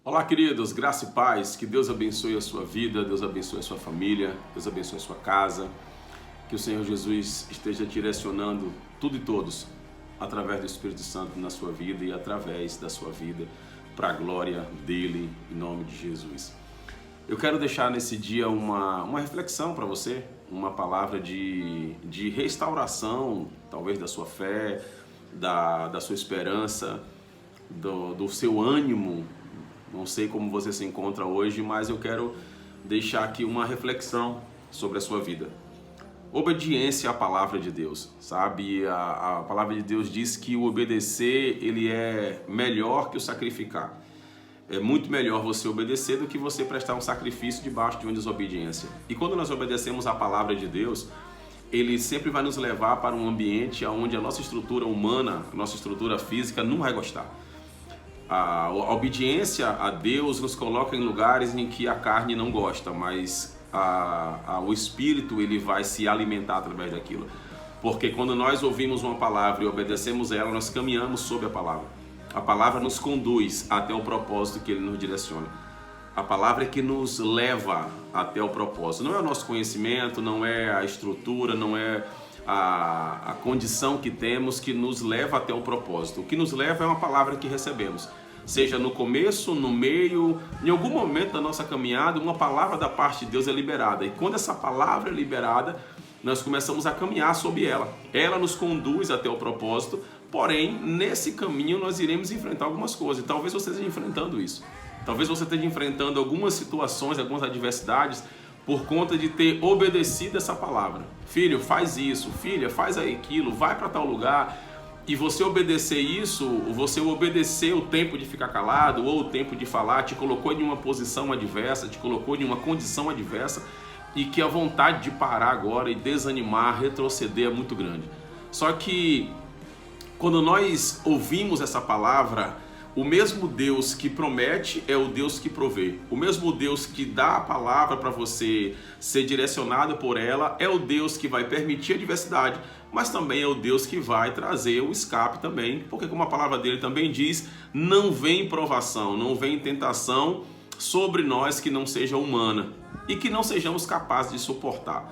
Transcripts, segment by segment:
Olá, queridos, graça e paz, que Deus abençoe a sua vida, Deus abençoe a sua família, Deus abençoe a sua casa, que o Senhor Jesus esteja direcionando tudo e todos através do Espírito Santo na sua vida e através da sua vida para a glória dele, em nome de Jesus. Eu quero deixar nesse dia uma reflexão para você, uma palavra de restauração, talvez da sua fé, da sua esperança, do seu ânimo. Não sei como você se encontra hoje, mas eu quero deixar aqui uma reflexão sobre a sua vida. Obediência à palavra de Deus, sabe? A palavra de Deus diz que o obedecer, ele é melhor que o sacrificar. É muito melhor você obedecer do que você prestar um sacrifício debaixo de uma desobediência. E quando nós obedecemos à palavra de Deus, ele sempre vai nos levar para um ambiente onde a nossa estrutura humana, a nossa estrutura física não vai gostar. A obediência a Deus nos coloca em lugares em que a carne não gosta, mas o Espírito ele vai se alimentar através daquilo. Porque quando nós ouvimos uma palavra e obedecemos ela, nós caminhamos sob a palavra. A palavra nos conduz até o propósito que ele nos direciona. A palavra é que nos leva até o propósito. Não é o nosso conhecimento, não é a estrutura, não é a condição que temos que nos leva até o propósito. O que nos leva é uma palavra que recebemos. Seja no começo, no meio, em algum momento da nossa caminhada, uma palavra da parte de Deus é liberada. E quando essa palavra é liberada, nós começamos a caminhar sob ela. Ela nos conduz até o propósito, porém, nesse caminho nós iremos enfrentar algumas coisas. E talvez você esteja enfrentando isso. Talvez você esteja enfrentando algumas situações, algumas adversidades, por conta de ter obedecido essa palavra. Filho, faz isso. Filha, faz aquilo. Vai para tal lugar. E você obedecer isso, você obedecer o tempo de ficar calado ou o tempo de falar, te colocou em uma posição adversa, te colocou em uma condição adversa e que a vontade de parar agora e desanimar, retroceder é muito grande. Só que quando nós ouvimos essa palavra, o mesmo Deus que promete é o Deus que provê. O mesmo Deus que dá a palavra para você ser direcionado por ela é o Deus que vai permitir a adversidade, mas também é o Deus que vai trazer o escape também, porque como a palavra dele também diz, não vem provação, não vem tentação sobre nós que não seja humana e que não sejamos capazes de suportar.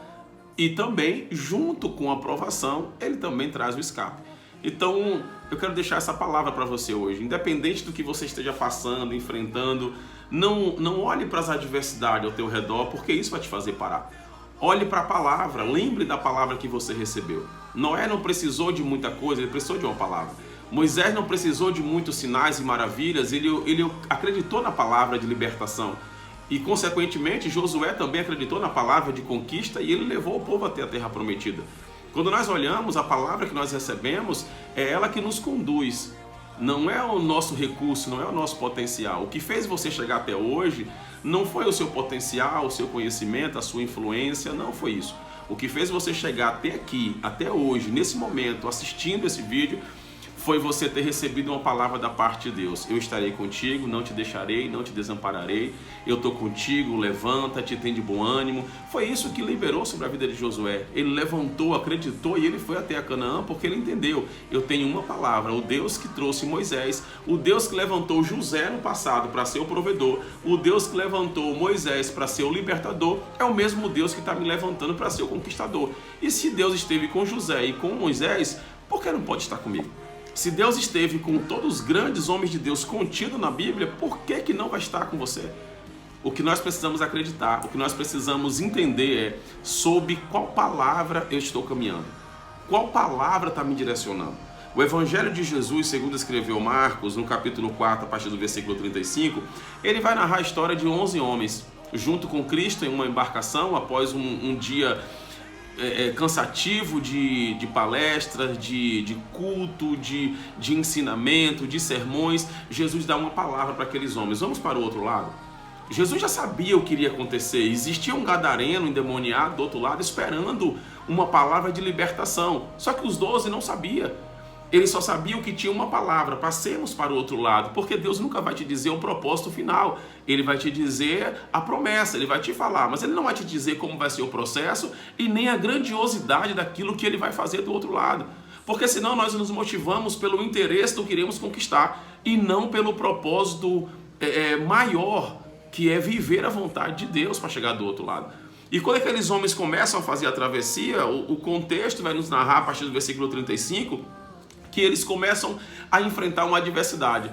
E também, junto com a provação, ele também traz o escape. Então, eu quero deixar essa palavra para você hoje. Independente do que você esteja passando, enfrentando, não olhe para as adversidades ao teu redor, porque isso vai te fazer parar. Olhe para a palavra, lembre da palavra que você recebeu. Noé não precisou de muita coisa, ele precisou de uma palavra. Moisés não precisou de muitos sinais e maravilhas, ele acreditou na palavra de libertação. E, consequentemente, Josué também acreditou na palavra de conquista e ele levou o povo até a terra prometida. Quando nós olhamos, a palavra que nós recebemos é ela que nos conduz. Não é o nosso recurso, não é o nosso potencial. O que fez você chegar até hoje não foi o seu potencial, o seu conhecimento, a sua influência, não foi isso. O que fez você chegar até aqui, até hoje, nesse momento, assistindo esse vídeo, foi você ter recebido uma palavra da parte de Deus. Eu estarei contigo, não te deixarei, não te desampararei. Eu estou contigo, levanta-te, tem de bom ânimo. Foi isso que liberou sobre a vida de Josué. Ele levantou, acreditou e ele foi até a Canaã porque ele entendeu. Eu tenho uma palavra, o Deus que trouxe Moisés, o Deus que levantou José no passado para ser o provedor, o Deus que levantou Moisés para ser o libertador, é o mesmo Deus que está me levantando para ser o conquistador. E se Deus esteve com José e com Moisés, por que não pode estar comigo? Se Deus esteve com todos os grandes homens de Deus contidos na Bíblia, por que não vai estar com você? O que nós precisamos acreditar, o que nós precisamos entender é sob qual palavra eu estou caminhando. Qual palavra está me direcionando? O Evangelho de Jesus, segundo escreveu Marcos, no capítulo 4, a partir do versículo 35, ele vai narrar a história de 11 homens, junto com Cristo em uma embarcação, após um dia cansativo de palestras, de culto, de ensinamento, de sermões. Jesus dá uma palavra para aqueles homens. Vamos para o outro lado? Jesus já sabia o que iria acontecer. Existia um gadareno endemoniado do outro lado esperando uma palavra de libertação. Só que os 12 não sabiam. Eles só sabiam que tinha uma palavra: passemos para o outro lado, porque Deus nunca vai te dizer o propósito final. Ele vai te dizer a promessa, ele vai te falar, mas ele não vai te dizer como vai ser o processo e nem a grandiosidade daquilo que ele vai fazer do outro lado. Porque senão nós nos motivamos pelo interesse do que iremos conquistar e não pelo propósito maior, que é viver a vontade de Deus para chegar do outro lado. E quando aqueles homens começam a fazer a travessia, o contexto vai nos narrar a partir do versículo 35, que eles começam a enfrentar uma adversidade.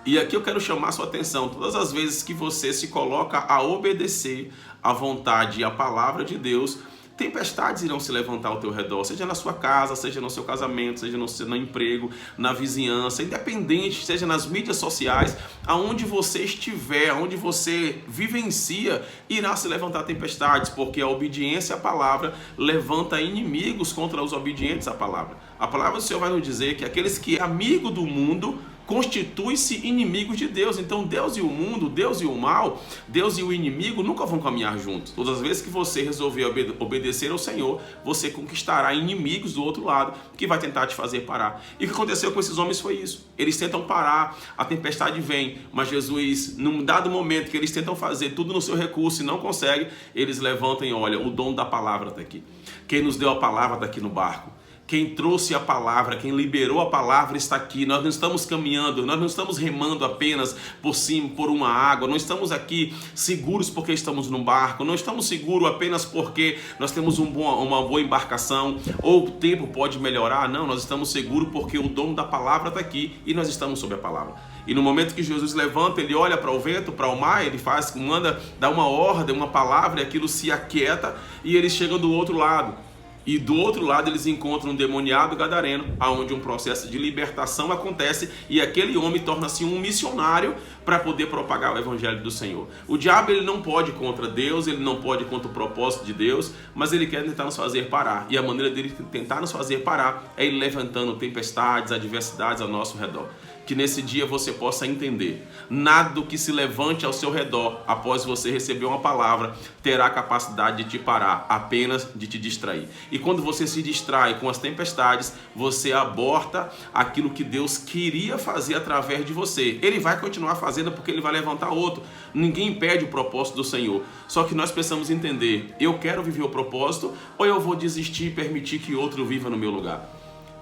E aqui eu quero chamar a sua atenção: todas as vezes que você se coloca a obedecer à vontade e à palavra de Deus, tempestades irão se levantar ao teu redor, seja na sua casa, seja no seu casamento, seja no emprego, na vizinhança, independente, seja nas mídias sociais, aonde você estiver, aonde você vivencia, irá se levantar tempestades, porque a obediência à palavra levanta inimigos contra os obedientes à palavra. A palavra do Senhor vai nos dizer que aqueles que é amigo do mundo constituem-se inimigos de Deus. Então Deus e o mundo, Deus e o mal, Deus e o inimigo nunca vão caminhar juntos. Todas as vezes que você resolver obedecer ao Senhor, você conquistará inimigos do outro lado, que vai tentar te fazer parar. E o que aconteceu com esses homens foi isso. Eles tentam parar, a tempestade vem, mas Jesus, num dado momento que eles tentam fazer tudo no seu recurso e não conseguem, eles levantam e olham: o dono da palavra está aqui. Quem nos deu a palavra está aqui no barco. Quem trouxe a palavra, quem liberou a palavra está aqui. Nós não estamos caminhando, nós não estamos remando apenas por cima, por uma água. Não estamos aqui seguros porque estamos num barco. Não estamos seguros apenas porque nós temos uma boa embarcação ou o tempo pode melhorar. Não, nós estamos seguros porque o dono da palavra está aqui e nós estamos sob a palavra. E no momento que Jesus levanta, ele olha para o vento, para o mar, ele manda dar uma ordem, uma palavra, e aquilo se aquieta e eles chegam do outro lado. E do outro lado eles encontram um demoniado gadareno, onde um processo de libertação acontece e aquele homem torna-se um missionário para poder propagar o evangelho do Senhor. O diabo, ele não pode contra Deus, ele não pode contra o propósito de Deus, mas ele quer tentar nos fazer parar. E a maneira dele tentar nos fazer parar é ele levantando tempestades, adversidades ao nosso redor. Que nesse dia você possa entender: nada que se levante ao seu redor após você receber uma palavra terá a capacidade de te parar, apenas de te distrair. E quando você se distrai com as tempestades, você aborta aquilo que Deus queria fazer através de você. Ele vai continuar fazendo porque ele vai levantar outro. Ninguém impede o propósito do Senhor. Só que nós precisamos entender: eu quero viver o propósito ou eu vou desistir e permitir que outro viva no meu lugar?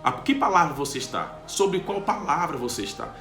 A que palavra você está? Sobre qual palavra você está?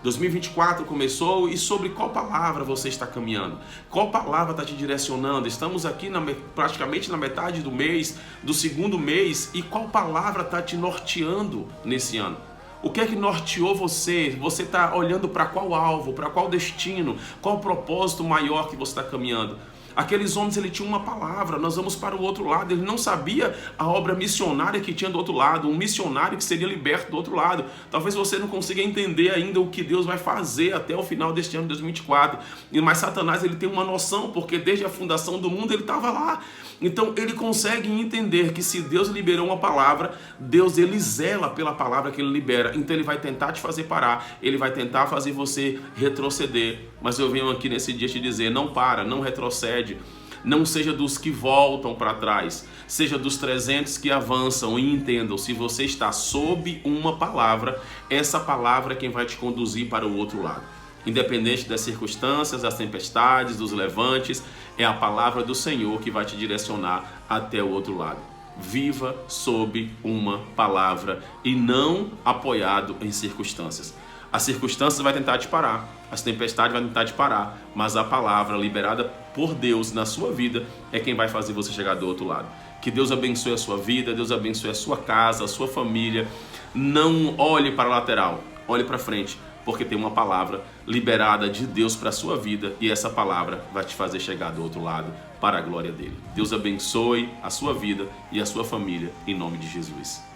2024 começou e sobre qual palavra você está caminhando? Qual palavra está te direcionando? Estamos aqui praticamente na metade do mês, do segundo mês, e qual palavra está te norteando nesse ano? O que é que norteou você? Você está olhando para qual alvo, para qual destino, qual propósito maior que você está caminhando? Aqueles homens, ele tinha uma palavra: nós vamos para o outro lado. Ele não sabia a obra missionária que tinha do outro lado, um missionário que seria liberto do outro lado. Talvez você não consiga entender ainda o que Deus vai fazer até o final deste ano de 2024. Mas Satanás, ele tem uma noção, porque desde a fundação do mundo ele estava lá. Então ele consegue entender que se Deus liberou uma palavra, Deus, ele zela pela palavra que ele libera. Então ele vai tentar te fazer parar, ele vai tentar fazer você retroceder. Mas eu venho aqui nesse dia te dizer: não para, não retrocede. Não seja dos que voltam para trás, seja dos 300 que avançam. E entendam: se você está sob uma palavra, essa palavra é quem vai te conduzir para o outro lado. Independente das circunstâncias, das tempestades, dos levantes, é a palavra do Senhor que vai te direcionar até o outro lado. Viva sob uma palavra e não apoiado em circunstâncias. As circunstâncias vai tentar te parar, as tempestades vão tentar te parar, mas a palavra liberada por Deus na sua vida é quem vai fazer você chegar do outro lado. Que Deus abençoe a sua vida, Deus abençoe a sua casa, a sua família. Não olhe para a lateral, olhe para frente, porque tem uma palavra liberada de Deus para a sua vida e essa palavra vai te fazer chegar do outro lado para a glória dele. Deus abençoe a sua vida e a sua família, em nome de Jesus.